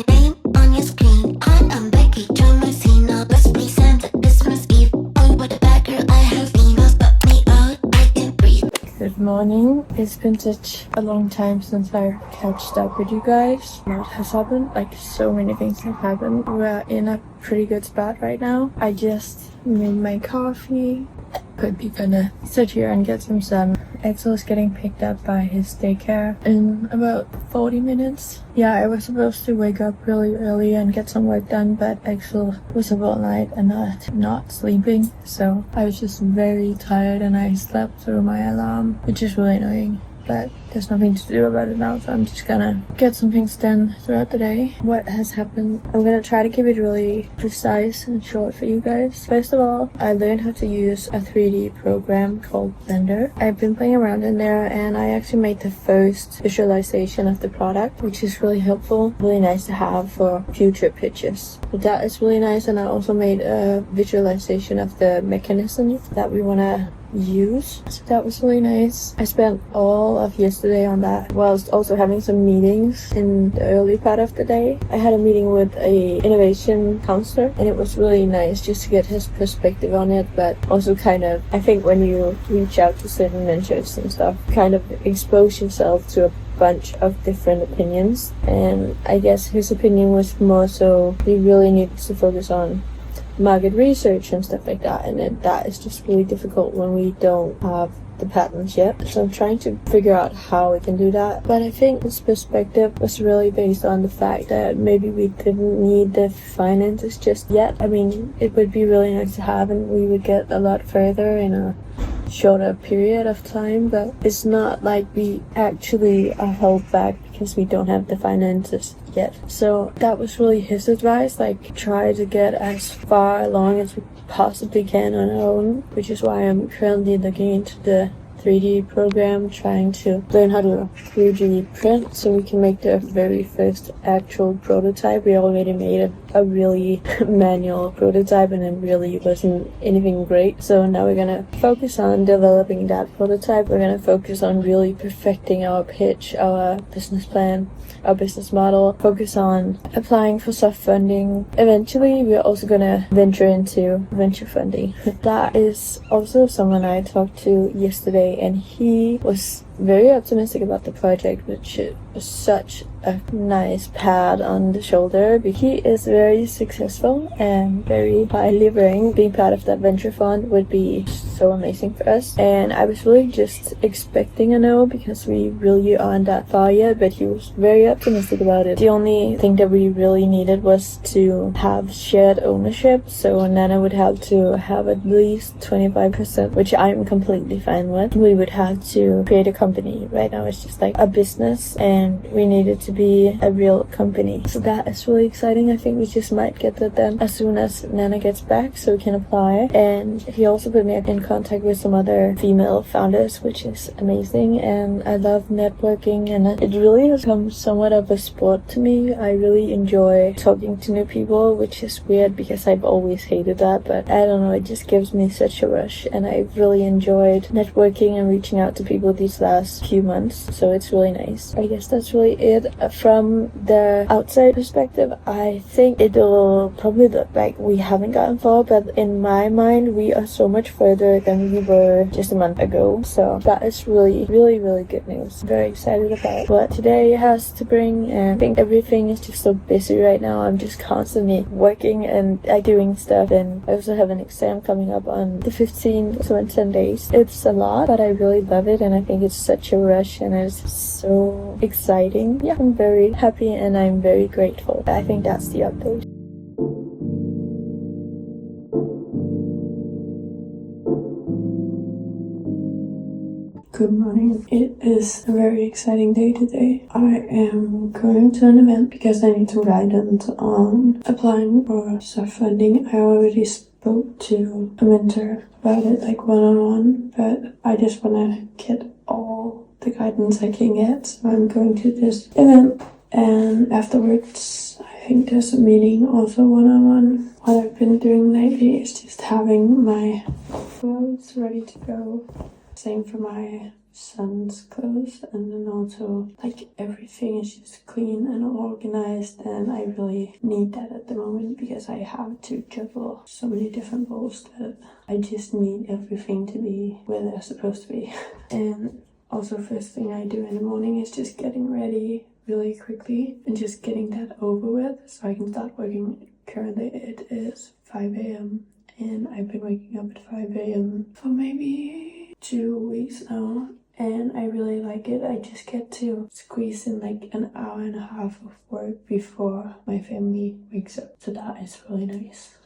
my name on your screen. I am Becky Thomasina. Let's present it Christmas Eve. Oh, what a bad girl I have been. But me out, I can breathe. Good morning. It's been such a long time since I catched up with you guys. A lot has happened, like so many things have happened. We're in a pretty good spot right now. I just made my coffee. Quickly gonna sit here and get some sun. Axel's getting picked up by his daycare in about 40 minutes. Yeah, I was supposed to wake up really early and get some work done, but Axel was up all night and not sleeping. So I was just very tired and I slept through my alarm, which is really annoying. But there's nothing to do about it now, so I'm just gonna get some things done throughout the day. What has happened? I'm gonna try to keep it really precise and short for you guys. First of all, I learned how to use a 3D program called Blender. I've been playing around in there and I actually made the first visualization of the product, which is really helpful, really nice to have for future pitches. But that is really nice, and I also made a visualization of the mechanism that we wanna use, so that was really nice. I spent all of yesterday on that, whilst also having some meetings in the early part of the day. I had a meeting with a innovation counselor and it was really nice just to get his perspective on it, but also kind of, I think when you reach out to certain mentors and stuff, kind of expose yourself to a bunch of different opinions, and I guess his opinion was more so we really need to focus on market research and stuff like that, and then that is just really difficult when we don't have the patents yet. So I'm trying to figure out how we can do that, but I think this perspective was really based on the fact that maybe we didn't need the finances just yet. I mean, it would be really nice to have and we would get a lot further in a shorter period of time, but it's not like we actually are held back because we don't have the finances yet. So that was really his advice, like try to get as far along as we possibly can on our own, which is why I'm currently looking into the 3D program, trying to learn how to 3D print so we can make the very first actual prototype. We already made a really manual prototype and it really wasn't anything great. So now we're gonna focus on developing that prototype. We're gonna focus on really perfecting our pitch, our business plan, our business model, focus on applying for soft funding. Eventually, we're also gonna venture into venture funding. That is also someone I talked to yesterday, and he was very optimistic about the project, which was such a nice pat on the shoulder. But he is very successful and very highly ranked. Being part of that venture fund would be so amazing for us. And I was really just expecting a no because we really aren't that far yet, but he was very optimistic about it. The only thing that we really needed was to have shared ownership, so Nana would have to have at least 25%, which I'm completely fine with. We would have to create a company. Right now it's just like a business and we need it to be a real company. So that is really exciting. I think we just might get that done as soon as Nana gets back so we can apply. And he also put me in contact with some other female founders, which is amazing. And I love networking and it really has become somewhat of a sport to me. I really enjoy talking to new people, which is weird because I've always hated that, but I don't know, it just gives me such a rush, and I've really enjoyed networking and reaching out to people these last few months, so it's really nice. I guess that's really it. From the outside perspective, I think it'll probably look like we haven't gotten far, but in my mind we are so much further than we were just a month ago, so that is really good news. Very excited about what today has to bring, and I think everything is just so busy right now. I'm just constantly working and doing stuff, and I also have an exam coming up on the 15th, so in 10 days. It's a lot, but I really love it, and I think it's such a rush and it's so exciting. Yeah, I'm very happy and I'm very grateful. I think that's the update. Good morning. It is a very exciting day today. I am going to an event because I need some guidance on applying for soft funding. I already spoke to a mentor about it, like one-on-one, but I just want to get all the guidance I can get. So I'm going to this event, and afterwards I think there's a meeting also one-on-one. What I've been doing lately is just having my clothes ready to go Same for my son's clothes, and then also like everything is just clean and organized, and I really need that at the moment because I have to juggle so many different roles that I just need everything to be where they're supposed to be. And also first thing I do in the morning is just getting ready really quickly and just getting that over with so I can start working. Currently it is 5 a.m. and I've been waking up at 5 a.m. for maybe 2 weeks now, and I really like it. I just get to squeeze in like an hour and a half of work before my family wakes up, so that is really nice.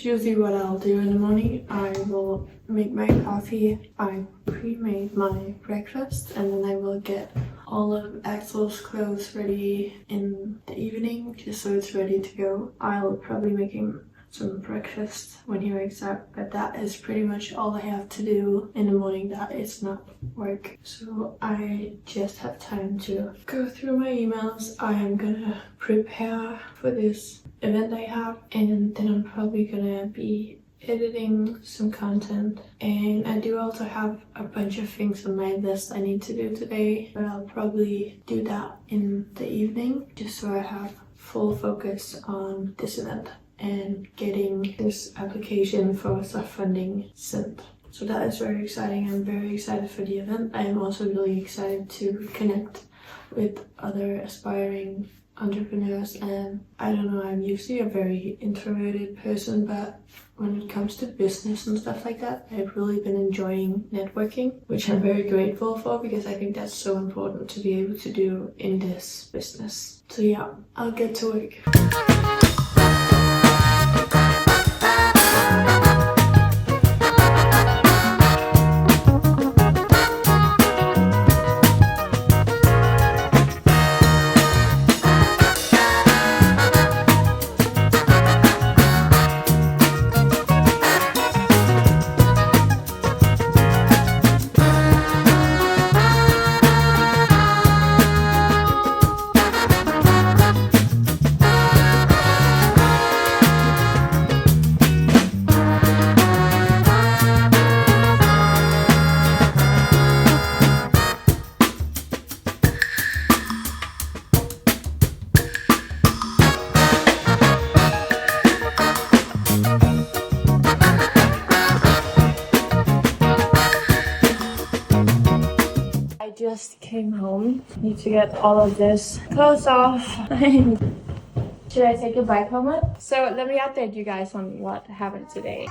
Usually what I'll do in the morning, I will make my coffee, I pre-made my breakfast, and then I will get all of Axel's clothes ready in the evening just so it's ready to go. I'll probably make him some breakfast when he wakes up, but that is pretty much all I have to do in the morning. That is not work, so I just have time to go through my emails. I am gonna prepare for this event I have, and then I'm probably gonna be editing some content, and I do also have a bunch of things on my list I need to do today, but I'll probably do that in the evening just so I have full focus on this event and getting this application for self-funding sent. So that is very exciting. I'm very excited for the event. I am also really excited to connect with other aspiring entrepreneurs, and I don't know, I'm usually a very introverted person, but when it comes to business and stuff like that, I've really been enjoying networking, which I'm very grateful for because I think that's so important to be able to do in this business. So yeah, I'll get to work. Just came home. Need to get all of this clothes off. Should I take a bike helmet? So let me update you guys on what happened today.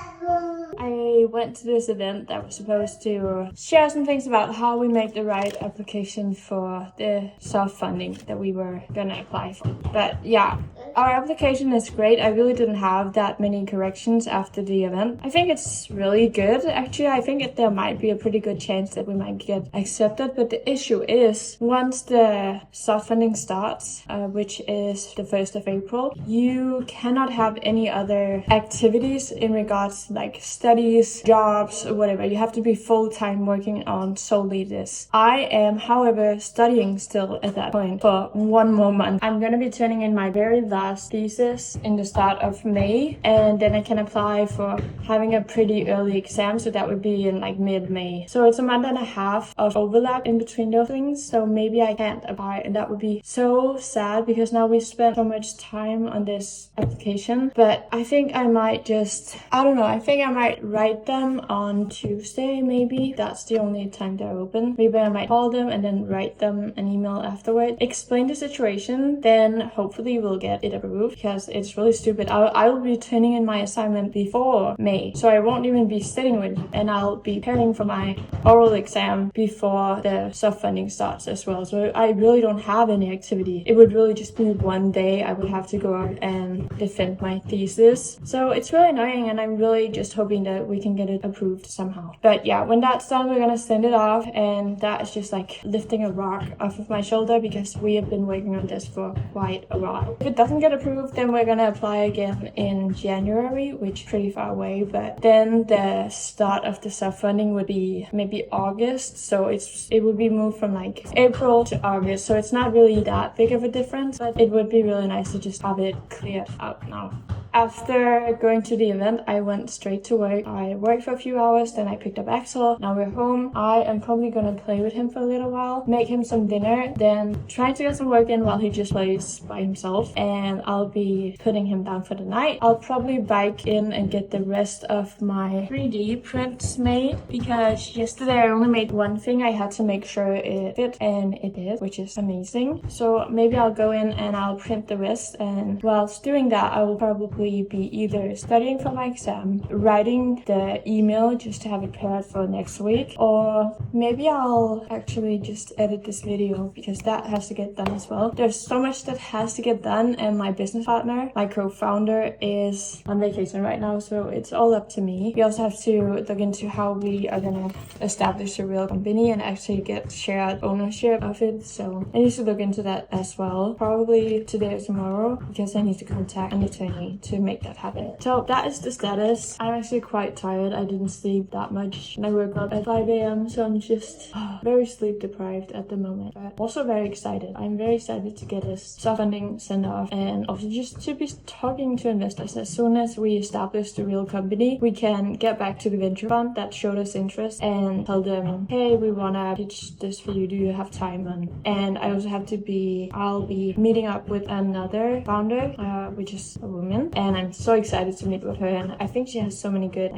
I went to this event that was supposed to share some things about how we make the right application for the self-funding that we were gonna apply for. But yeah, our application is great. I really didn't have that many corrections after the event. I think it's really good. Actually, I think there might be a pretty good chance that we might get accepted. But the issue is, once the self-funding starts, which is the 1st of April, you cannot have any other activities in regards to like studies, jobs, or whatever. You have to be full-time working on solely this. I am, however, studying still at that point for 1 more month. I'm gonna be turning in my very last thesis in the start of May, and then I can apply for having a pretty early exam, so that would be in like mid-May. So it's a month and a half of overlap in between those things, so maybe I can't apply, and that would be so sad because now we spent so much time on this application. But I think I might just, I don't know, I think I might write them on Tuesday maybe. That's the only time they're open. Maybe I might call them and then write them an email afterward. Explain the situation, then hopefully we'll get it get approved because it's really stupid. I will be turning in my assignment before May, so I won't even be sitting with you, and I'll be preparing for my oral exam before the self-funding starts as well. So I really don't have any activity. It would really just be one day I would have to go out and defend my thesis. So it's really annoying, and I'm really just hoping that we can get it approved somehow. But yeah, when that's done, we're gonna send it off, and that is just like lifting a rock off of my shoulder because we have been working on this for quite a while. If it doesn't get approved, then we're gonna apply again in January, which is pretty far away, but then the start of the self-funding would be maybe August, so it would be moved from like April to August, so it's not really that big of a difference, but it would be really nice to just have it cleared out now. After going to the event, I went straight to work. I worked for a few hours, then I picked up Axel. Now we're home. I am probably gonna play with him for a little while, make him some dinner, then try to get some work in while he just plays by himself, and I'll be putting him down for the night. I'll probably bike in and get the rest of my 3D prints made because yesterday I only made one thing. I had to make sure it fit, and it did, which is amazing. So maybe I'll go in and I'll print the rest, and whilst doing that, I will probably be either studying for my exam, writing the email just to have it prepared for next week, or maybe I'll actually just edit this video because that has to get done as well. There's so much that has to get done, and my business partner, my co-founder, is on vacation right now, so it's all up to me. We also have to look into how we are gonna establish a real company and actually get shared ownership of it, so I need to look into that as well, probably today or tomorrow, because I need to contact an attorney to make that happen. So that is the status. I'm actually quite tired. I didn't sleep that much, and I woke up at 5 a.m. so I'm just very sleep deprived at the moment, but also very excited. I'm very excited to get this self-funding sent off, and also just to be talking to investors. As soon as we establish the real company, we can get back to the venture fund that showed us interest and tell them, hey, we wanna pitch this for you, do you have time? And I also have to I'll be meeting up with another founder, which is a woman, and I'm so excited to meet with her, and I think she has so many good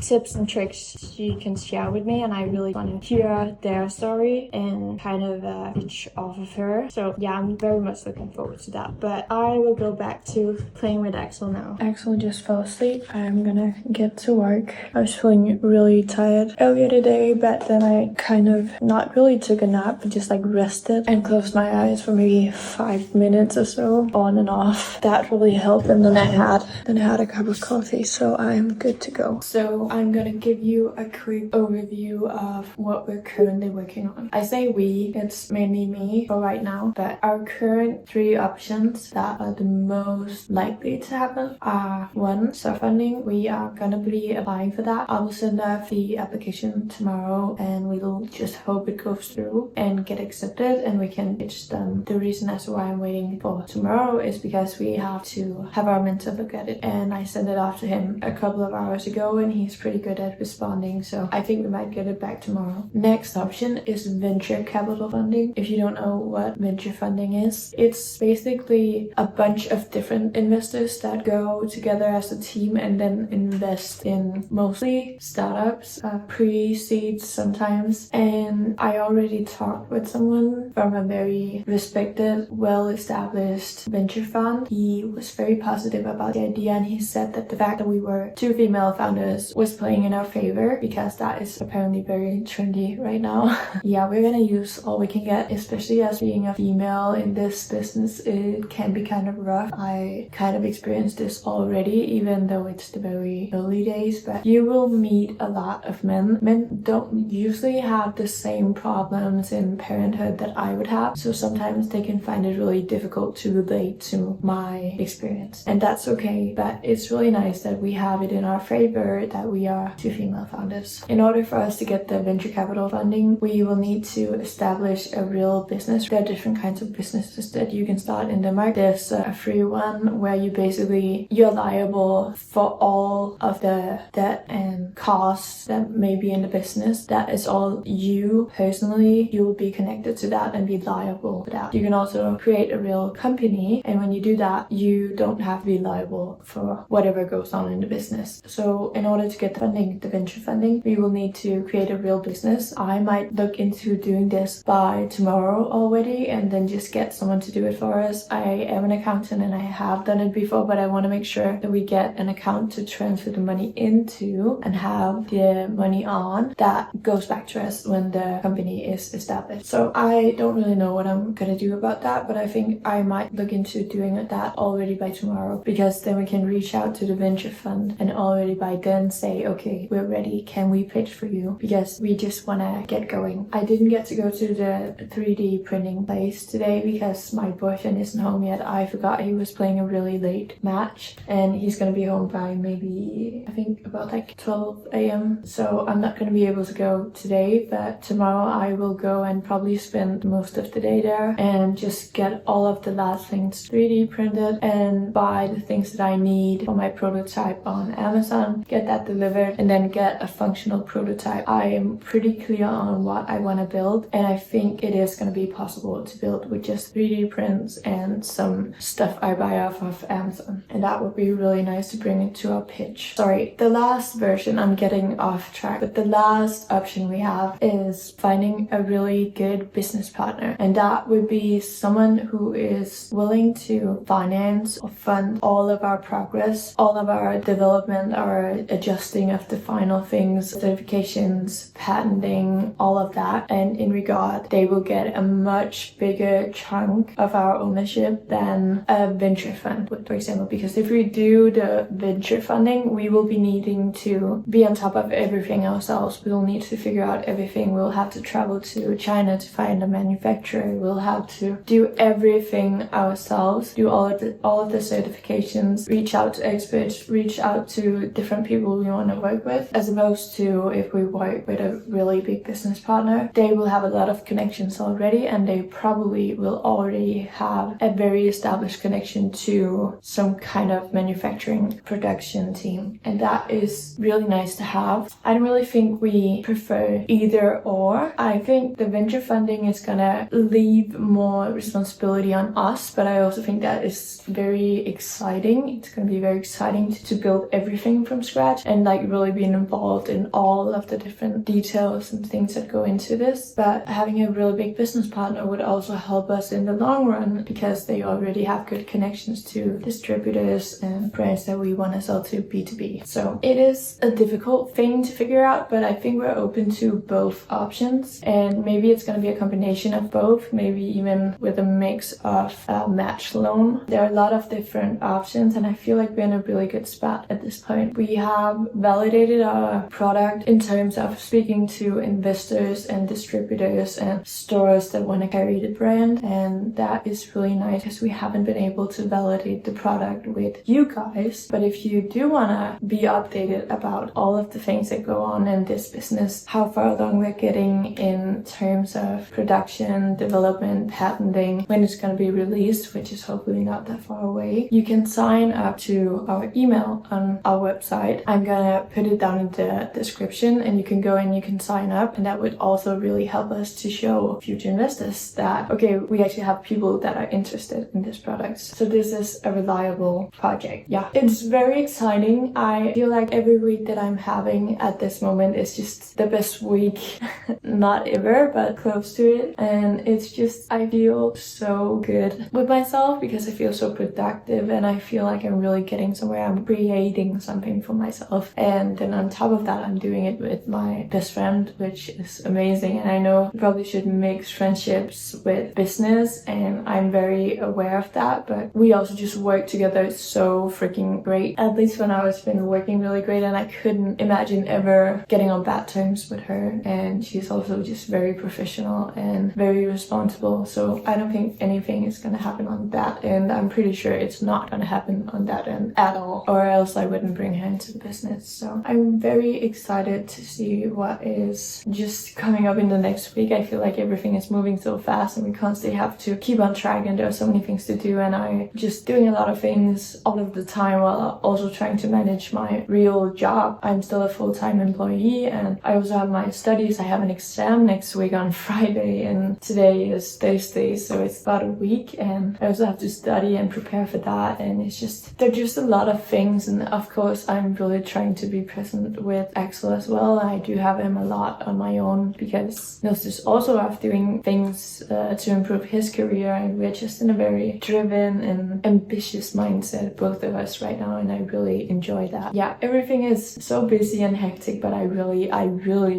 tips and tricks she can share with me, and I really want to hear their story and kind of pitch off of her. So yeah, I'm very much looking forward to that, but I will go back to playing with Axel now. Axel just fell asleep. I'm gonna get to work. I was feeling really tired earlier today, but then I kind of not really took a nap, but just rested and closed my eyes for maybe 5 minutes or so on and off. That really helped, and then I had a cup of coffee, so I'm good to go. So I'm gonna give you a quick overview of what we're currently working on. I say we, it's mainly me for right now, but our current 3 options that are the most likely to happen are: 1, self-funding. We are gonna be applying for that. I will send off the application tomorrow, and we will just hope it goes through and get accepted, and we can pitch them. The reason as to why I'm waiting for tomorrow is because we have to have our mentor look at it, and I sent it off to him a couple of hours ago, and he's pretty good at responding, so I think we might get it back tomorrow. Next option is venture capital funding. If you don't know what venture funding is, it's basically a bunch of different investors that go together as a team and then invest in mostly startups, pre-seeds sometimes. And I already talked with someone from a very respected, well-established venture fund. He was very positive about the idea, and he said that the fact that we were 2 female founders was playing in our favor because that is apparently very trendy right now. Yeah, we're gonna use all we can get, especially as being a female in this business. It can be kind of rough. I kind of experienced this already, even though it's the very early days, but you will meet a lot of men. Men don't usually have the same problems in parenthood that I would have, so sometimes they can find it really difficult to relate to my experience, and that's okay, but it's really nice that we have it in our favor that we are 2 female founders. In order for us to get the venture capital funding, we will need to establish a real business. There are different kinds of businesses that you can start in Denmark. There's a free one where you're liable for all of the debt and costs that may be in the business. That is all you personally. You will be connected to that and be liable for that. You can also create a real company, and when you do that, you don't have to be liable for whatever goes on in the business. So in order to get the venture funding, we will need to create a real business. I might look into doing this by tomorrow already and then just get someone to do it for us. I am an accountant and I have done it before, but I want to make sure that we get an account to transfer the money into and have the money on that goes back to us when the company is established. So I don't really know what I'm gonna do about that, but I think I might look into doing that already by tomorrow, because then we can reach out to the venture fund and already by then say, okay, we're ready, can we pitch for you? Because we just want to get going. I didn't get to go to the 3D printing place today because my boyfriend isn't home yet. I forgot he was playing a really late match and he's gonna be home by maybe, I think about like 12 a.m. So I'm not gonna be able to go today, but tomorrow I will go and probably spend most of the day there and just get all of the last things 3D printed and buy the things that I need for my prototype on Amazon, get that delivered, and then get a functional prototype. I am pretty clear on what I want to build, and I think it is going to be possible to build with just 3D prints and some stuff I buy off of Amazon, and that would be really nice to bring it to our pitch. Sorry, the last version, I'm getting off track, but the last option we have is finding a really good business partner, and that would be someone who is willing to finance or fund all of our progress, all of our development, our adjusting of the final things, certifications, patenting, all of that. And in regard, they will get a much bigger chunk of our ownership than a venture fund would, for example, because if we do the venture funding, we will be needing to be on top of everything ourselves. We'll need to figure out everything. We'll have to travel to China to find a manufacturer. We'll have to do everything ourselves, do all of the certifications, reach out to experts, reach out to different people we want to work with, as opposed to if we work with a really big business partner. They will have a lot of connections already, and they probably will already have a very established connection to some kind of manufacturing production team, and that is really nice to have. I don't really think we prefer either or. I think the venture funding is gonna leave more responsibility on us, but I also think that is very exciting. It's gonna be very exciting to build everything from scratch and like really being involved in all of the different details and things that go into this. But having a really big business partner would also help us in the long run, because they already have good connections to distributors and brands that we want to sell to B2B. So it is a difficult thing to figure out, but I think we're open to both options, and maybe it's going to be a combination of both, maybe even with a mix of a match loan. There are a lot of different options, and I feel like we're in a really good spot at this point. We have validated our product in terms of speaking to investors and distributors and stores that want to carry the brand, and that is really nice because we haven't been able to validate the product with you guys. But if you do want to be updated about all of the things that go on in this business, how far along we're getting in terms of production, development, patenting, when it's going to be released, which is hopefully not that far away, you can sign up to our email on our website. I'm gonna put it down in the description, and you can go and you can sign up, and that would also really help us to show future investors that, okay, we actually have people that are interested in this product. So this is a reliable project. Yeah, it's very exciting. I feel like every week that I'm having at this moment is just the best week, not ever, but close to it. And it's just, I feel so good with myself because I feel so productive, and I feel like I'm really getting somewhere. I'm creating something for myself, and then on top of that, I'm doing it with my best friend, which is amazing. And I know you probably should mix friendships with business, and I'm very aware of that, but we also just work together so freaking great. At least when I was been working really great, and I couldn't imagine ever getting on bad terms with her. And she's also just very professional and very responsible, so I don't think anything is gonna happen on that end. I'm pretty sure it's not gonna happen on that end at all, or else I wouldn't bring her into the business. So I'm very excited to see what is just coming up in the next week. I feel like everything is moving so fast, and we constantly have to keep on track, and there are so many things to do, and I'm just doing a lot of things all of the time while also trying to manage my real job. I'm still a full-time employee, and I also have my studies. I have an exam next week on Friday, and today is Thursday, so it's about a week, and I also have to study and prepare for that. And it's just, there are just a lot of things, and of course I'm really trying trying to be present with Axel as well. I do have him a lot on my own because Nils is also off doing things to improve his career, and we're just in a very driven and ambitious mindset, both of us right now, and I really enjoy that. Yeah, everything is so busy and hectic, but I really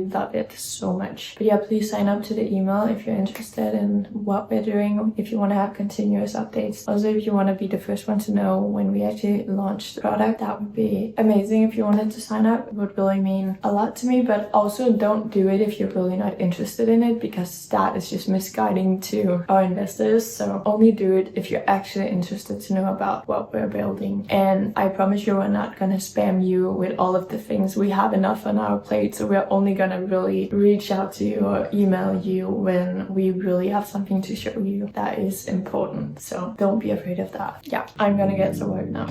love it so much. But yeah, please sign up to the email if you're interested in what we're doing, if you want to have continuous updates. Also, if you want to be the first one to know when we actually launch the product, that would be amazing. If you wanted to sign up, it would really mean a lot to me. But also don't do it if you're really not interested in it, because that is just misguiding to our investors. So only do it if you're actually interested to know about what we're building. And I promise you, we're not gonna spam you with all of the things. We have enough on our plate, so we're only gonna really reach out to you or email you when we really have something to show you that is important. So don't be afraid of that. Yeah, I'm gonna get to work now.